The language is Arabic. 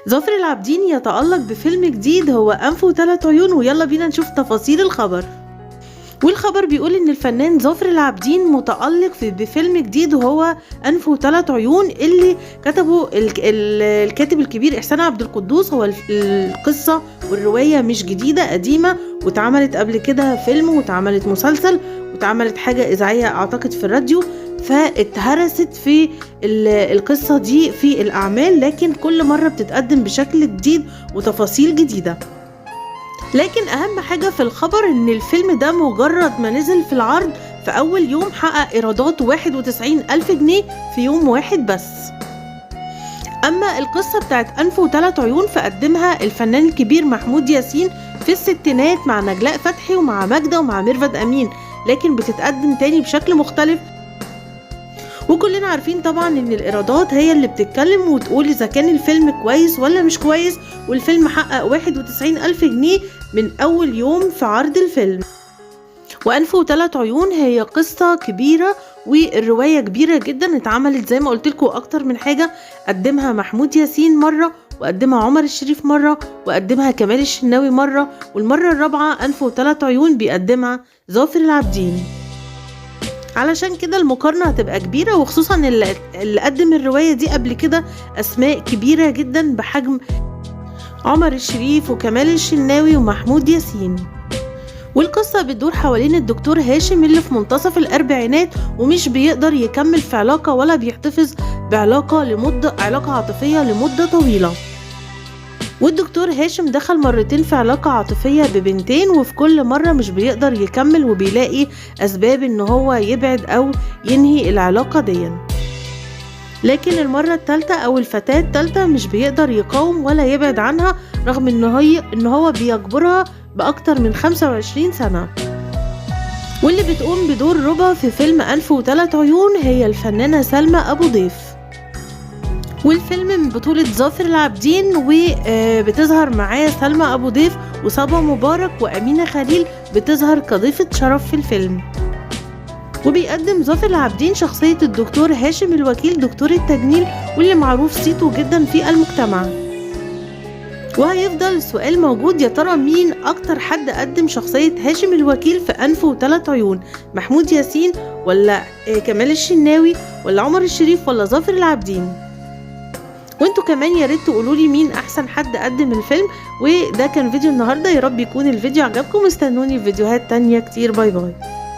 ظافر العابدين يتألق بفيلم جديد هو أنف وثلاث عيون، ويلا بينا نشوف تفاصيل الخبر. والخبر بيقول ان الفنان ظافر العابدين متألق بفيلم جديد وهو أنف وثلاث عيون، اللي كتبه الكاتب الكبير إحسان عبد القدوس. هو القصة والرواية مش جديدة، قديمة واتعملت قبل كده فيلم واتعملت مسلسل واتعملت حاجة إذاعية أعتقد في الراديو، فاتهرست في القصة دي في الأعمال، لكن كل مرة بتتقدم بشكل جديد وتفاصيل جديدة. لكن أهم حاجة في الخبر إن الفيلم ده مجرد ما نزل في العرض في أول يوم حقق إيرادات 91,000 جنيه في يوم واحد بس. أما القصة بتاعت أنف وثلاث عيون فقدمها الفنان الكبير محمود ياسين في الستينات مع نجلاء فتحي ومع ماجدة ومع ميرفت أمين، لكن بتتقدم تاني بشكل مختلف. وكلنا عارفين طبعا ان الايرادات هي اللي بتتكلم وتقول اذا كان الفيلم كويس ولا مش كويس، والفيلم حقق 91,000 جنيه من اول يوم في عرض الفيلم. وأنف وثلاث عيون هي قصة كبيرة والرواية كبيرة جدا، اتعملت زي ما قلت لكم اكتر من حاجة، قدمها محمود ياسين مرة، وقدمها عمر الشريف مرة، وقدمها كمال الشناوي مرة، والمرة الرابعة أنف وثلاث عيون بيقدمها ظافر العابدين. علشان كده المقارنة هتبقى كبيرة، وخصوصا اللي قدم الرواية دي قبل كده أسماء كبيرة جدا بحجم عمر الشريف وكمال الشناوي ومحمود ياسين. والقصة بتدور حوالين الدكتور هاشم اللي في منتصف الأربعينات ومش بيقدر يكمل في علاقة ولا بيحتفظ بعلاقة عاطفية لمدة طويلة. والدكتور هاشم دخل مرتين في علاقة عاطفية ببنتين، وفي كل مرة مش بيقدر يكمل وبيلاقي أسباب إن هو يبعد أو ينهي العلاقة دي. لكن المرة الثالثة أو الفتاة الثالثة مش بيقدر يقاوم ولا يبعد عنها، رغم إن هو بيجبرها بأكتر من 25 سنة. واللي بتقوم بدور ربا في فيلم أنف وثلاث عيون هي الفنانة سلمى أبو ضيف. والفيلم من بطولة ظافر العابدين، وبتظهر معاه سلمى أبو ضيف وصبا مبارك وأمينة خليل بتظهر كضيفة شرف في الفيلم. وبيقدم ظافر العابدين شخصية الدكتور هاشم الوكيل دكتور التجميل، واللي معروف صيته جدا في المجتمع. وهيفضل السؤال موجود، يا ترى مين أكتر حد قدم شخصية هاشم الوكيل في أنف وثلاث عيون؟ محمود ياسين ولا كمال الشناوي ولا عمر الشريف ولا ظافر العابدين؟ وانتوا كمان يا ريت تقولوا لي مين احسن حد قدم الفيلم. وده كان فيديو النهارده، يا رب يكون الفيديو عجبكم، استنوني في فيديوهات تانية كتير. باي باي.